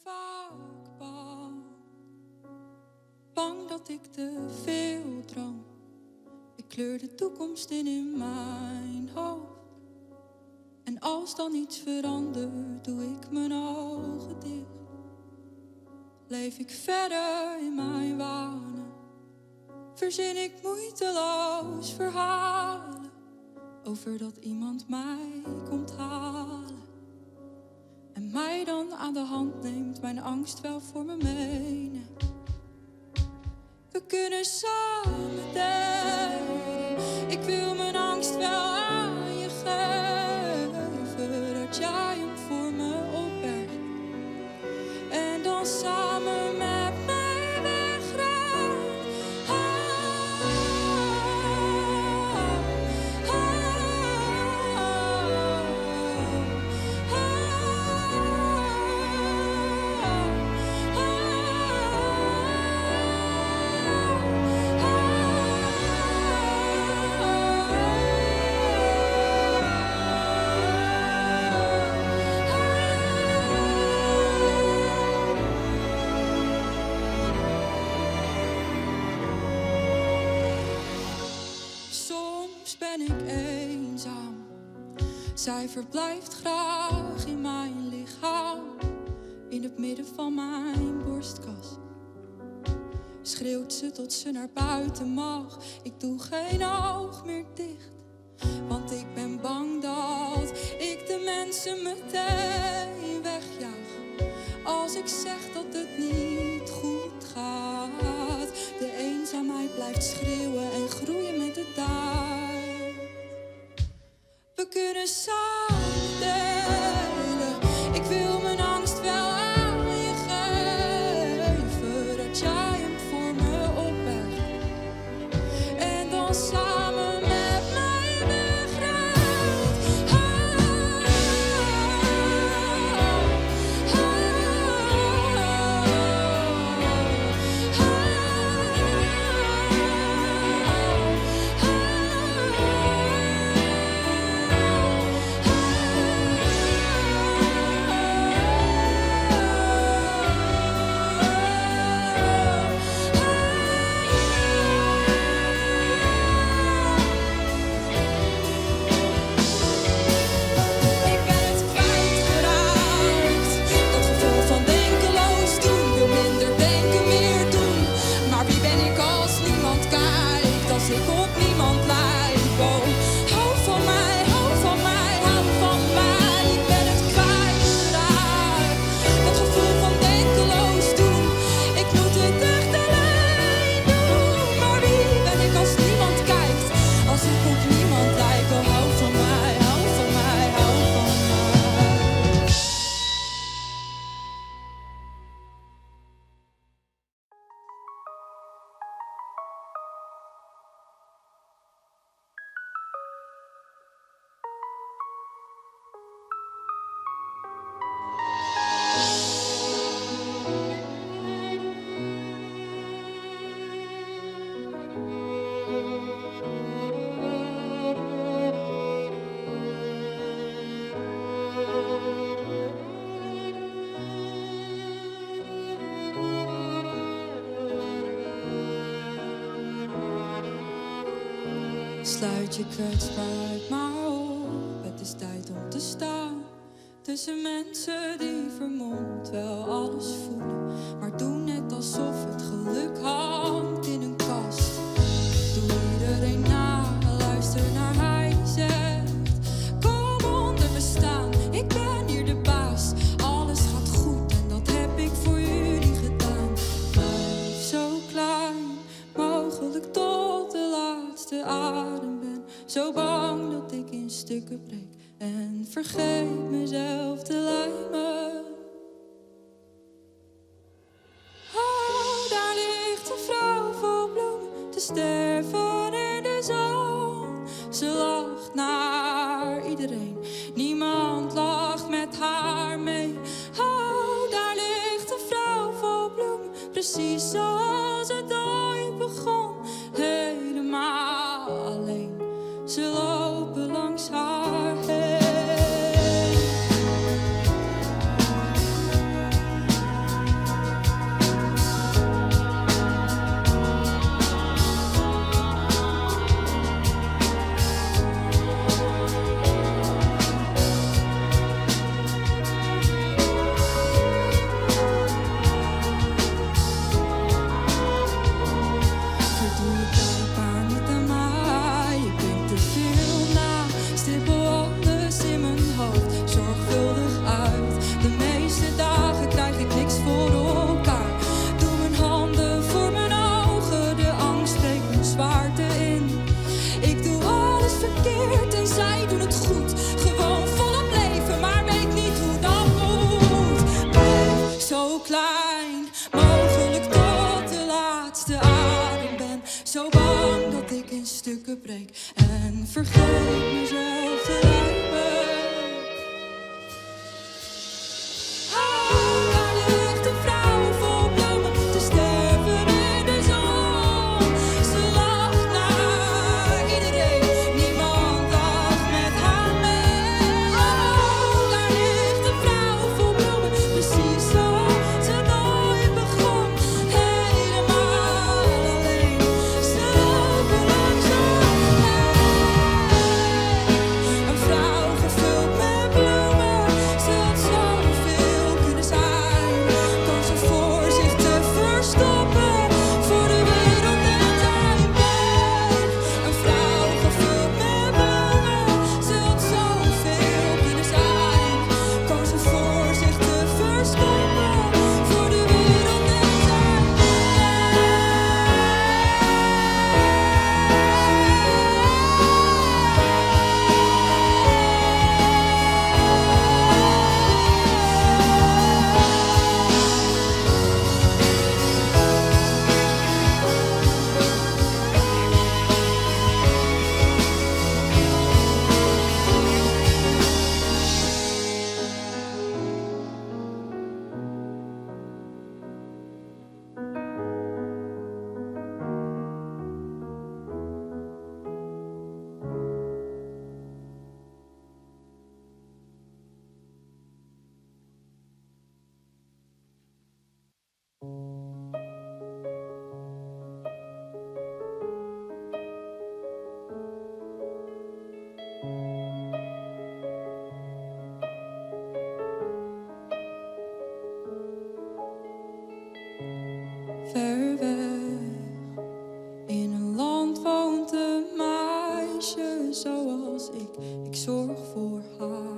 vaak bang. Bang dat ik te veel droom. Ik kleur de toekomst in mijn hoofd. En als dan iets verandert, doe ik mijn ogen dicht. Leef ik verder in mijn wanen. Verzin ik moeiteloos verhalen over dat iemand mij komt halen. En mij dan aan de hand neemt, mijn angst wel voor me meeneemt. We kunnen samen delen. Ik wil mijn angst wel aan je geven. Dat jij hem voor me opbergt. En dan samen met mij weggaan. Soms ben ik eenzaam. Zij verblijft graag in mijn lichaam. In het midden van mijn borstkas schreeuwt ze tot ze naar buiten mag. Ik doe geen oog meer dicht, want ik ben bang dat ik de mensen meteen wegjaag. Als ik zeg dat het niet goed gaat. De eenzaamheid blijft schreeuwen en groeien met de tijd. We kunnen samen delen. Ik wil mijn angst wel aan je geven. Dat jij hem voor me opbergt. En dan samen met mij wegrijdt. Sluit je kwetsbaarheid maar op. Het is tijd om te staan tussen mensen die vermomd wel alles voelen, maar doen net alsof het geluk hangt in een kast. Doe iedereen na, luister naar hij zegt. Kom onder me staan, ik ben hier de baas. Alles gaat goed en dat heb ik voor jullie gedaan. Blijf zo klein mogelijk tot de laatste adem ben. Zo bang dat ik in stukken breek en vergeet mezelf te lijmen. Oh, daar ligt een vrouw vol bloemen te sterven in de zon. Ze lacht naar iedereen, niemand lacht met haar mee. Oh, daar ligt een vrouw vol bloemen, precies zoals het ooit begon. Helemaal alleen, ze lopen langs haar heen. stukken breek en vergeet mezelf te lijmen. Ver weg, in een land woont een meisje zoals ik. Ik zorg voor haar.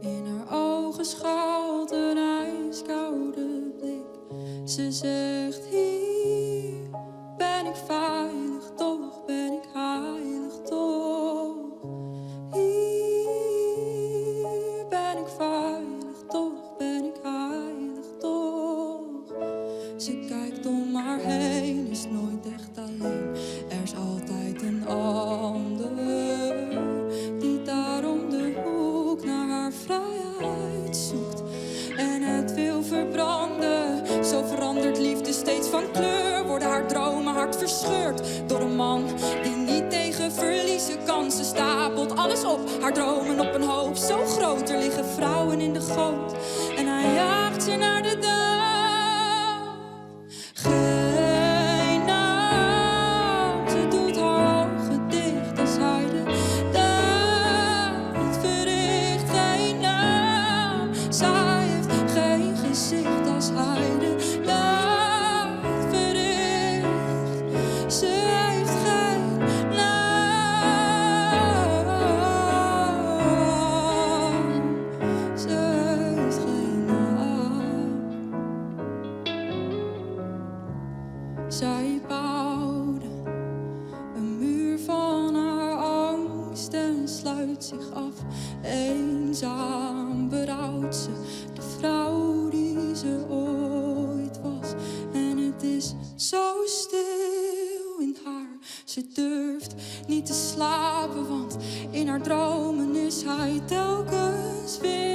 In haar ogen schuilt een ijskoude blik. Ze zegt: hier ben ik veilig, toch ben ik heilig, toch. Hier ben ik veilig, toch ben ik heilig, toch. Ze kijkt om haar heen, is nooit echt alleen. Er is altijd een ander die daar om de hoek naar haar vrijheid zoekt en het wil verbranden. Zo verandert liefde steeds van kleur, worden haar dromen hard verscheurd door een man die niet tegen verliezen kan. Ze stapelt alles op, haar dromen op een hoop zo groot. Er liggen vrouwen in de goot en hij jaagt ze naar de dood. Geen naam, ze doet haar ogen dicht als hij de daad verricht. Geen naam, zij heeft geen gezicht als hij de daad verricht. Ze heeft geen naam, ze heeft geen naam. Zij bouwde een muur van haar angst en sluit zich af. Eenzaam berouwt ze de vrouw die ze ooit was. En het is zo stil in haar. Ze durft niet te slapen, want in haar dromen is hij telkens weer.